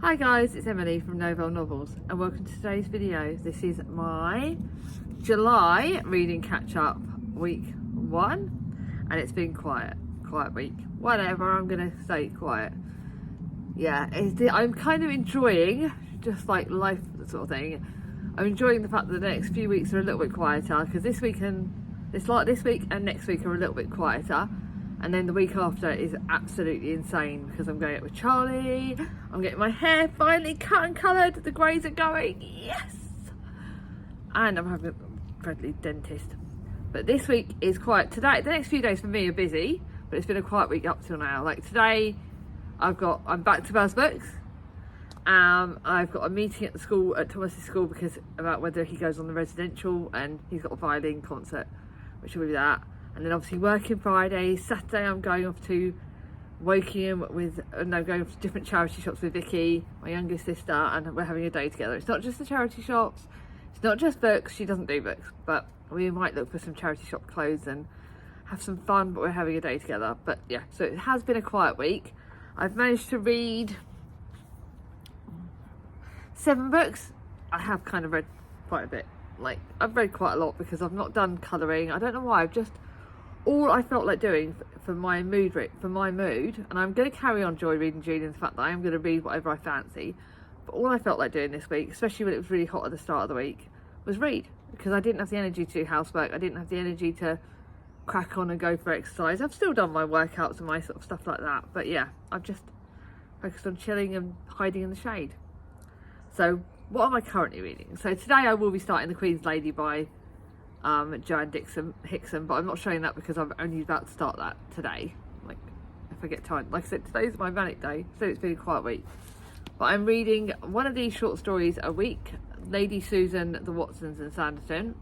Hi guys, it's Emily from Novel Novels and welcome to today's video. This is my July reading catch-up week 1 and it's been quiet week. Whatever, I'm gonna say quiet. Yeah, I'm kind of enjoying just like life sort of thing. I'm enjoying the fact that the next few weeks are a little bit quieter because this week and next week are a little bit quieter. And then the week after is absolutely insane because I'm going out with Charlie, I'm getting my hair finally cut and coloured, the greys are going, yes! And I'm having a friendly dentist. But this week is quiet. Today, the next few days for me are busy, but it's been a quiet week up till now. Like today, I'm back to Buzz Books. I've got a meeting at the school, at Thomas's school, about whether he goes on the residential, and he's got a violin concert, which will be that. And then obviously working Friday. Saturday I'm going off to Wokingham going off to different charity shops with Vicky, my youngest sister, and we're having a day together. It's not just the charity shops, it's not just books, she doesn't do books, but we might look for some charity shop clothes and have some fun, but we're having a day together. But yeah, so it has been a quiet week. I've managed to read 7 books. I have kind of read quite a bit. Like, I've read quite a lot because I've not done colouring. I don't know why, all I felt like doing for my mood, and I'm going to carry on reading June in the fact that I am going to read whatever I fancy, but all I felt like doing this week, especially when it was really hot at the start of the week, was read, because I didn't have the energy to do housework, I didn't have the energy to crack on and go for exercise. I've still done my workouts and my sort of stuff like that, but yeah, I've just focused on chilling and hiding in the shade. So what am I currently reading? So today I will be starting The Queen's Lady by Joanne Hickson, but I'm not showing that because I'm only about to start that today. Like, if I get time. Like I said, today's my manic day, so it's been a quiet week. But I'm reading one of these short stories a week, Lady Susan, The Watsons and Sanditon.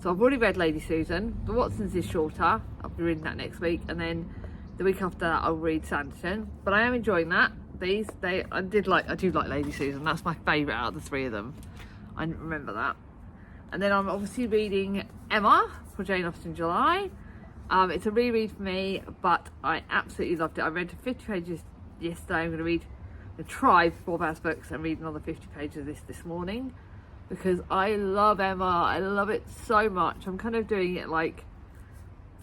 So I've already read Lady Susan. The Watsons is shorter. I'll be reading that next week, and then the week after that I'll read Sanditon. But I am enjoying that. I do like Lady Susan. That's my favourite out of the 3 of them. I remember that. And then I'm obviously reading Emma for Jane Austen July. It's a reread for me, but I absolutely loved it. I read 50 pages yesterday. I'm going to try 4 Buzz Books and read another 50 pages of this morning because I love Emma. I love it so much. I'm kind of doing it like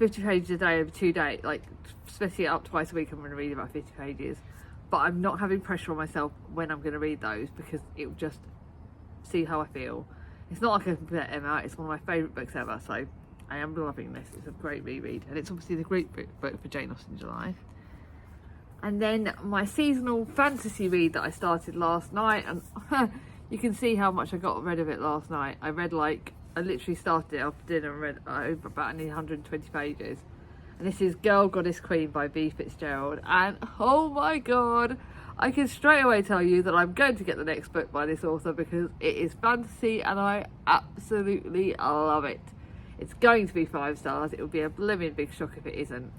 50 pages a day over 2 days, like splitting it up twice a week. I'm going to read about 50 pages, but I'm not having pressure on myself when I'm going to read those because it will just see how I feel. It's not like I can compare Emma, it's one of my favourite books ever, so I am loving this. It's a great reread, and it's obviously the great book for Jane Austen July. And then my seasonal fantasy read that I started last night, and you can see how much I got rid of it last night. I literally started it after dinner and read over about 120 pages. And this is Girl, Goddess, Queen by B. Fitzgerald, and oh my god, I can straight away tell you that I'm going to get the next book by this author because it is fantasy and I absolutely love it. It's going to be 5 stars. It would be a blooming big shock if it isn't.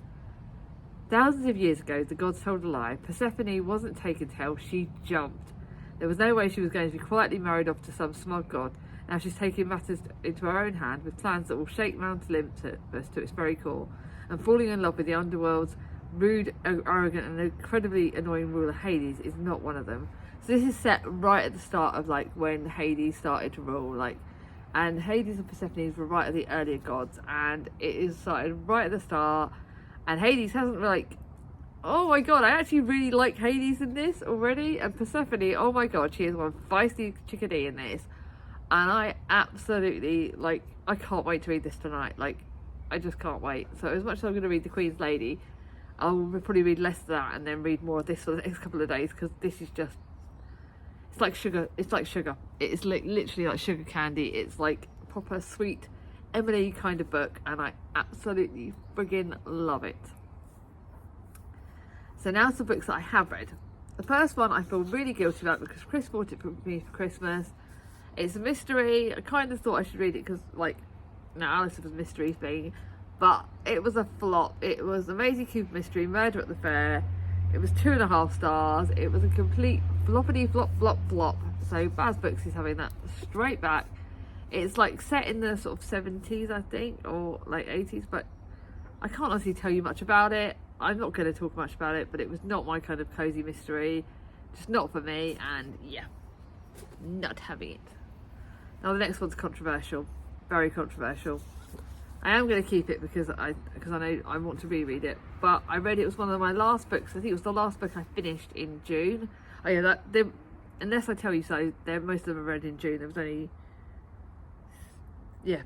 Thousands of years ago, the gods told a lie. Persephone wasn't taken to hell, she jumped. There was no way she was going to be quietly married off to some smug god. Now she's taking matters into her own hand with plans that will shake Mount Olympus to its very core, and falling in love with the underworld's rude, arrogant and incredibly annoying ruler Hades is not one of them. So this is set right at the start of like when Hades started to rule, and Hades and Persephone were right at the earlier gods, and it is started right at the start, and Hades hasn't oh my god, I actually really like Hades in this already, and Persephone, oh my god, she is one feisty chickadee in this, and I absolutely I can't wait to read this tonight. I just can't wait. So as much as I'm going to read The Queen's Lady, I'll probably read less of that and then read more of this for the next couple of days because this is just, it's like sugar. It's like sugar. It is literally like sugar candy. It's like proper sweet Emily kind of book, and I absolutely friggin' love it. So now some books that I have read. The first one I feel really guilty about because Chris bought it for me for Christmas. It's a mystery. I kind of thought I should read it because Alice was a mystery thing, but it was a flop. It was Amazing Cube Mystery, Murder at the Fair. It was 2.5 stars. It was a complete floppity flop. So Baz Books is having that straight back. It's like set in the sort of 70s, I think, or like 80s, but I can't honestly tell you much about it. I'm not going to talk much about it, but it was not my kind of cozy mystery. just not for me, and yeah, not having it. Now the next one's controversial, very controversial. I am going to keep it because I know I want to reread it, but I read it was one of my last books. I think it was the last book I finished in June. Oh yeah, unless I tell you so, most of them are read in June. There was only, yeah,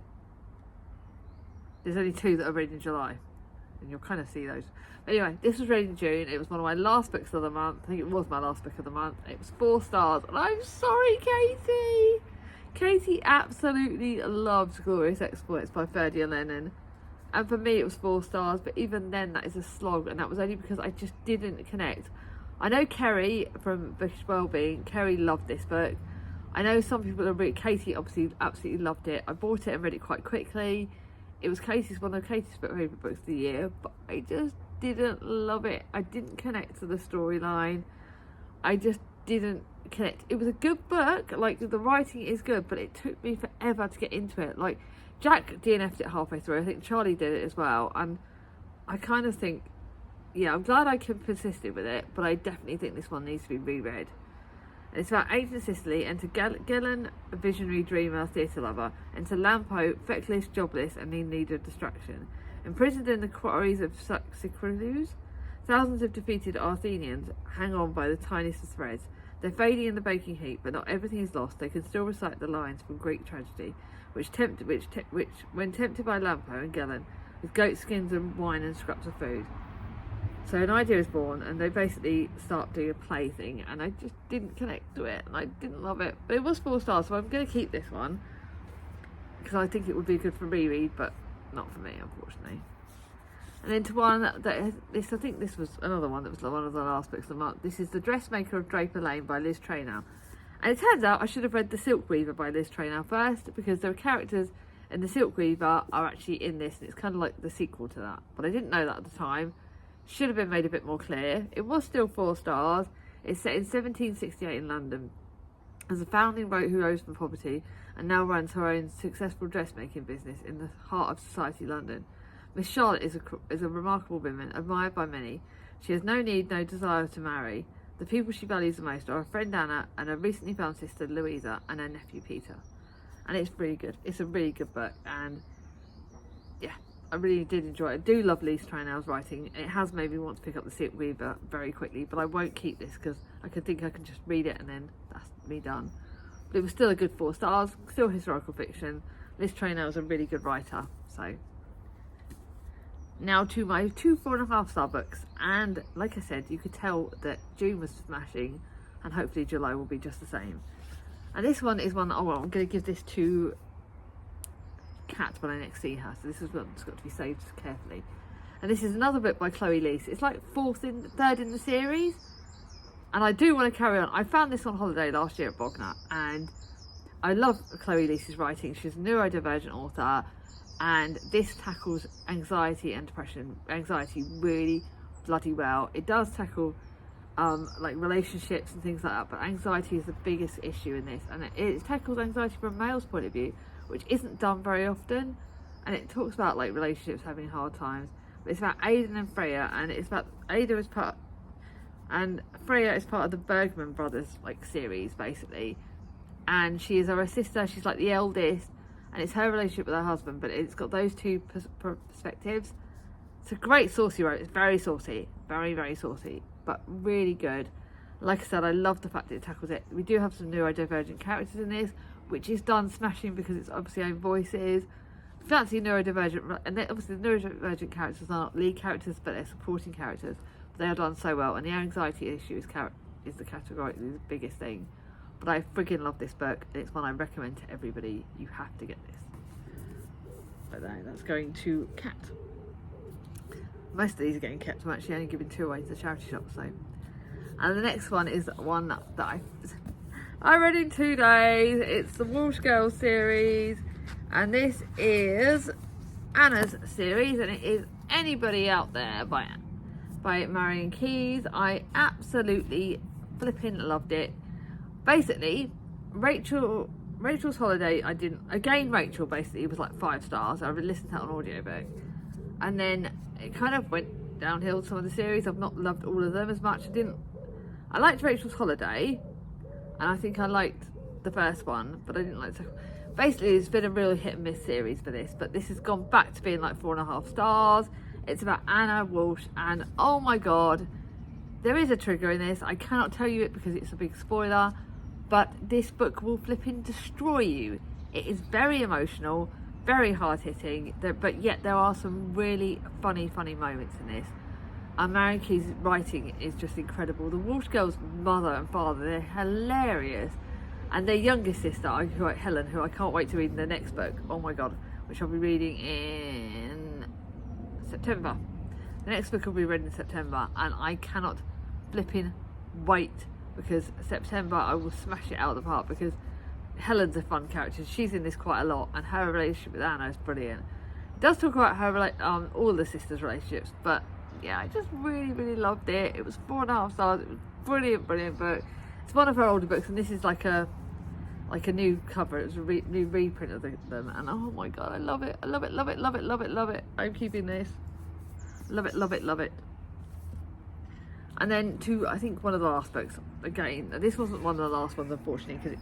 there's only 2 that are read in July, and you'll kind of see those. But anyway, this was read in June. It was one of my last books of the month. I think it was my last book of the month. It was 4 stars, and I'm sorry, Katie. Katie absolutely loves Glorious Exploits by Ferdia Lennon, and for me it was 4 stars, but even then that is a slog, and that was only because I just didn't connect. I know Kerry from Bookish Wellbeing, Kerry loved this book. I know some people are Katie obviously absolutely loved it. I bought it and read it quite quickly. It was one of Katie's favourite books of the year, but I just didn't love it. I didn't connect to the storyline. I just didn't connect. It was a good book, like the writing is good, but it took me forever to get into it. Like Jack DNF'd it halfway through. I think Charlie did it as well, and I kind of think, yeah, I'm glad I persisted with it, but I definitely think this one needs to be reread. And it's about ancient Sicily, enter Gillen, a visionary dreamer, theatre lover, enter Lampo, feckless, jobless, and in need of distraction. Imprisoned in the quarries of Sicilus, thousands of defeated Athenians hang on by the tiniest of threads. They're fading in the baking heat, but not everything is lost. They can still recite the lines from Greek tragedy, which when tempted by Lampo and Gelen, with goat skins and wine and scraps of food. So an idea is born, and they basically start doing a play thing, and I just didn't connect to it, and I didn't love it. But it was 4 stars, so I'm going to keep this one, because I think it would be good for reread, but not for me, unfortunately. And then to one that I think this was another one that was one of the last books of the month. This is The Dressmaker of Draper Lane by Liz Traynor. And it turns out I should have read The Silk Weaver by Liz Traynor first, because there are characters in The Silk Weaver are actually in this, and it's kind of like the sequel to that. But I didn't know that at the time. Should have been made a bit more clear. It was still 4 stars. It's set in 1768 in London. As a founding who rose from poverty and now runs her own successful dressmaking business in the heart of society London. Miss Charlotte is a remarkable woman, admired by many. She has no desire to marry. The people she values the most are her friend Anna and her recently found sister Louisa and her nephew Peter. And it's really good. It's a really good book, and yeah, I really did enjoy it. I do love Liz Traynor's writing. It has made me want to pick up The Silk Weaver very quickly, but I won't keep this because I can just read it and then that's me done. But it was still a good 4 stars, still historical fiction. Liz Traynor was a really good writer, so. Now to my 2 4.5-star books, and like I said, you could tell that June was smashing, and hopefully July will be just the same. And this one is one that, I'm going to give this to Kat when I next see her, so this is one's got to be saved carefully. And this is another book by Chloe Leese. It's like 3rd in the series, and I do want to carry on. I found this on holiday last year at Bognor, and I love Chloe Leese's writing. She's a neurodivergent author, and this tackles anxiety and depression. Anxiety really bloody well. It does tackle like relationships and things like that, but anxiety is the biggest issue in this, and it tackles anxiety from a male's point of view, which isn't done very often. And it talks about like relationships having hard times, but it's about Aidan and Freya, and it's about Ada is part and Freya is part of the Bergman brothers like series basically, and she is her sister. She's like the eldest, and it's her relationship with her husband, but it's got those 2 perspectives. It's a great saucy wrote. It's very saucy, very, very saucy, but really good. Like I said, I love the fact that it tackles it. We do have some neurodivergent characters in this, which is done smashing because it's obviously own voices. Fancy neurodivergent, and obviously the neurodivergent characters are not lead characters, but they're supporting characters. But they are done so well, and the anxiety issue is the categorically the biggest thing. But I friggin' love this book, and it's one I recommend to everybody. You have to get this. But that's going to Kat. Most of these are getting kept. I'm actually only giving 2 away to the charity shop, so. And the next one is one that I read in 2 days. It's the Walsh Girls series, and this is Anna's series, and it is Anybody Out There by Marion Keyes. I absolutely flipping loved it. Basically, Rachel's Holiday, Rachel basically was like 5 stars. I listened to that on audiobook, and then it kind of went downhill. Some of the series I've not loved all of them as much. I liked Rachel's Holiday, and I think I liked the first one, but I didn't like the second. Basically, it's been a real hit and miss series for this, but this has gone back to being like 4.5 stars. It's about Anna Walsh, and oh my god, there is a trigger in this. I cannot tell you it because it's a big spoiler, but this book will flipping destroy you. It is very emotional, very hard-hitting, but yet there are some really funny moments in this. And Marion Key's writing is just incredible. The Walsh girls' mother and father, they're hilarious. And their youngest sister, Helen, who I can't wait to read in the next book, oh my god, which I'll be reading in September. The next book will be read in September, and I cannot flipping wait, because September I will smash it out of the park, because Helen's a fun character. She's in this quite a lot, and her relationship with Anna is brilliant. It does talk about her all the sisters' relationships, but yeah, I just really loved it. It was 4.5 stars. It was brilliant book. It's one of her older books, and this is like a new cover. It was a new reprint of them, and oh my god, I love it. I love it. I'm keeping this. Love it. And then I think one of the last books, again, this wasn't one of the last ones unfortunately,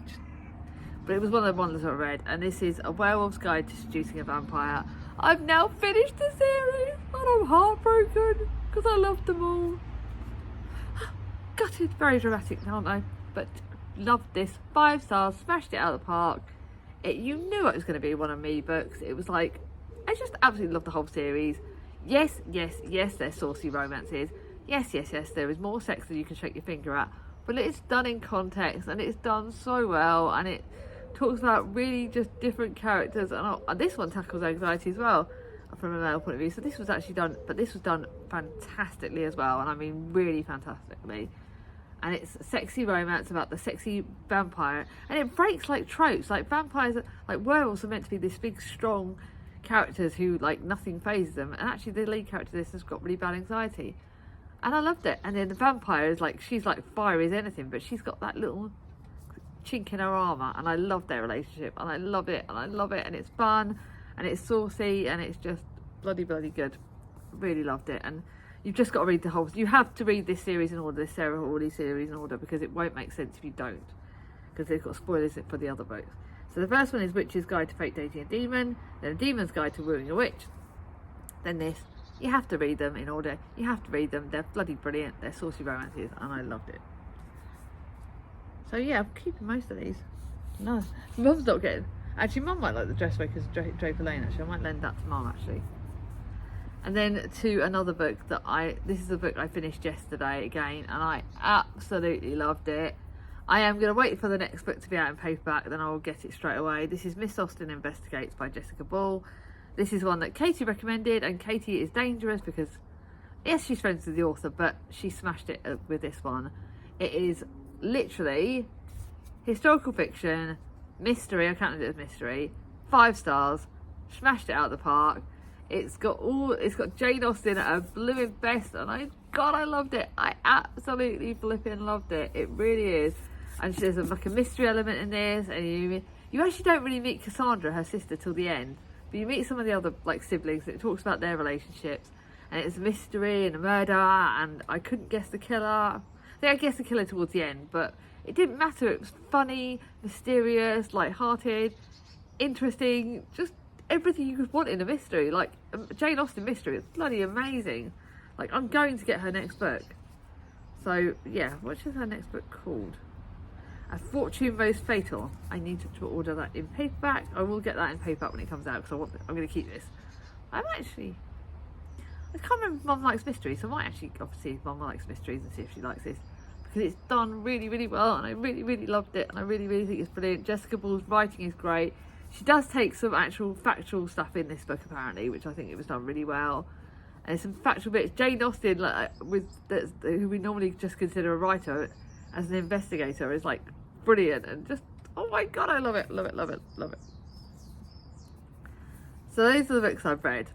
but it was one of the ones I read, and this is A Werewolf's Guide to Seducing a Vampire. I've now finished the series, and I'm heartbroken because I loved them all. Gutted, very dramatic, aren't I? But loved this. 5 stars, smashed it out of the park. You knew it was going to be one of me books. It was like, I just absolutely loved the whole series. Yes, there's saucy romances. Yes, there is more sex than you can shake your finger at. But it's done in context, and it's done so well, and it talks about really just different characters, and this one tackles anxiety as well from a male point of view. So this was actually done, but this was done fantastically as well, and I mean really fantastically. And it's sexy romance about the sexy vampire, and it breaks like tropes. Like vampires, like werewolves are meant to be this big strong characters who like nothing phases them, and actually the lead character of this has got really bad anxiety, and I loved it. And then the vampire is like, she's like fiery as anything, but she's got that little chink in her armour, and I love their relationship, and I love it, and it's fun, and it's saucy, and it's just bloody good. Really loved it. And you've just got to read the whole, you have to read this series in order, this Sarah Hawley series in order, because it won't make sense if you don't, because they've got spoilers for the other books. So the first one is Witch's Guide to Fate Dating a Demon, then A Demon's Guide to Wooing a Witch, then this. You have to read them in order. You have to read them. They're bloody brilliant. They're saucy romances, and I loved it. So yeah, I'm keeping most of these. No, Mum's not getting. Actually, Mum might like the Dressmakers of Draper Lane. Actually, I might lend that to Mum actually. And then to another book this is a book I finished yesterday again, and I absolutely loved it. I am going to wait for the next book to be out in paperback, then I will get it straight away. This is Miss Austen Investigates by Jessica Ball. This is one that Katie recommended, and Katie is dangerous because, yes, she's friends with the author, but she smashed it with this one. It is literally historical fiction, mystery, I counted it as mystery, 5 stars, smashed it out of the park. It's got Jane Austen at her blooming best, and I loved it. I absolutely flipping loved it. It really is. And there's like a mystery element in this, and you actually don't really meet Cassandra, her sister, till the end, but you meet some of the other like siblings. It talks about their relationships, and it's a mystery and a murder, and I couldn't guess the killer. I think I guessed the killer towards the end, but it didn't matter. It was funny, mysterious, light-hearted, interesting, just everything you could want in a mystery. Like Jane Austen mystery, it's bloody amazing. Like, I'm going to get her next book. So yeah, what is her next book called? A Fortune Most Fatal. I need to order that in paperback. I will get that in paperback when it comes out, because I'm going to keep this. I can't remember if Mum likes mysteries, so I might actually obviously if Mum likes mysteries and see if she likes this, because it's done really well, and I really loved it, and I really think it's brilliant. Jessica Ball's writing is great. She does take some actual factual stuff in this book apparently, which I think it was done really well. And some factual bits. Jane Austen, who we normally just consider a writer, as an investigator, is like brilliant, and just, oh my god, I love it. So those are the books I've read.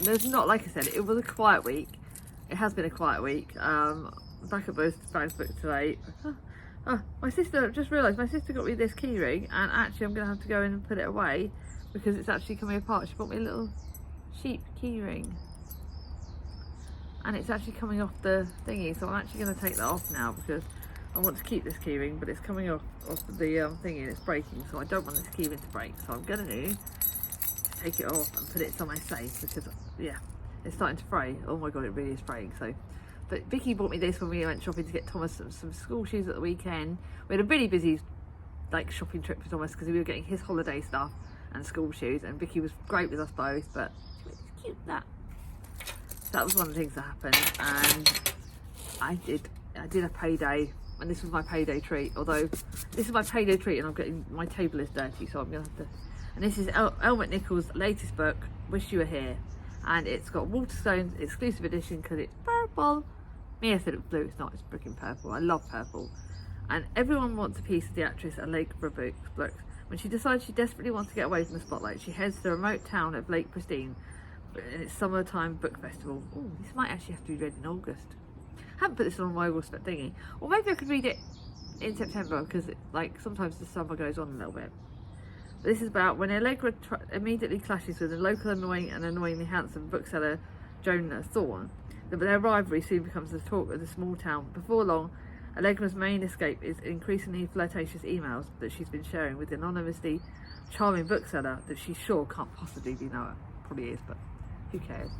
There's not, like I said, it was a quiet week. It has been a quiet week. Back at both Bag's book today. My sister, I've just realised my sister got me this key ring, and actually I'm going to have to go in and put it away because it's actually coming apart. She bought me a little sheep key ring. and it's actually coming off the thingy, so I'm actually going to take that off now because I want to keep this keyring, but it's coming off the thingy and it's breaking, so I don't want this keyring to break. So I'm going to take it off and put it somewhere safe because, yeah, it's starting to fray. Oh my god, it really is fraying. So, but Vicky bought me this when we went shopping to get Thomas some school shoes at the weekend. We had a really busy like shopping trip for Thomas because we were getting his holiday stuff and school shoes, and Vicky was great with us both, but it's cute that was one of the things that happened. And I did a payday, and this was my payday treat, although this is my payday treat and I'm getting, my table is dirty, so I'm gonna have to. And this is Elle McNichol's latest book, Wish You Were Here, and it's got Waterstone's exclusive edition because it's purple. Mia said it was blue, it's not, it's freaking purple. I love purple. And everyone wants a piece of the actress at Lakeborough Books. When she decides she desperately wants to get away from the spotlight, she heads to the remote town of Lake Pristine in its summertime book festival. Oh, this might actually have to be read in August. I haven't put this on my August thingy. Or maybe I could read it in September because like sometimes the summer goes on a little bit. But this is about when Allegra immediately clashes with a local annoying and annoyingly handsome bookseller, Jonah Thorne. Their rivalry soon becomes the talk of the small town. Before long, Allegra's main escape is increasingly flirtatious emails that she's been sharing with the anonymously charming bookseller that she's sure can't possibly be Noah. Probably is, but who cares?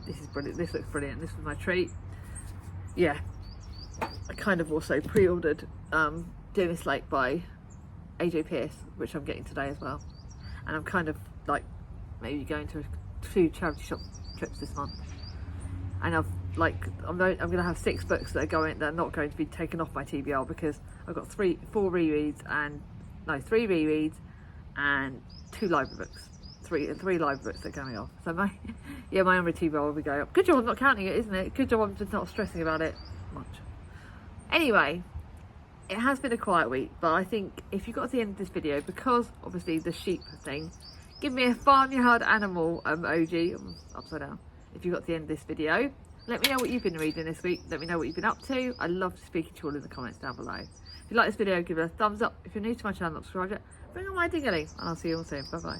This is brilliant. This looks brilliant. This was my treat. Yeah, I kind of also pre-ordered Dearest Lake by AJ Pierce, which I'm getting today as well. And I'm kind of like maybe going to 2 charity shop trips this month. And I'm going to have 6 books that are not going to be taken off my TBR because I've got 3 rereads and 2 library books. Three library books that are going off. So my Umbrella TBR will be going up. Good job I'm not counting it, isn't it? Good job I'm just not stressing about it much. Anyway, it has been a quiet week, but I think if you got to the end of this video, because obviously the sheep thing, give me a farmyard animal emoji, upside down, if you got to the end of this video. Let me know what you've been reading this week. Let me know what you've been up to. I love speaking to you all in the comments down below. If you like this video, give it a thumbs up. If you're new to my channel, subscribe it. Bring on my ding-a-ling, and I'll see you all soon. Bye bye.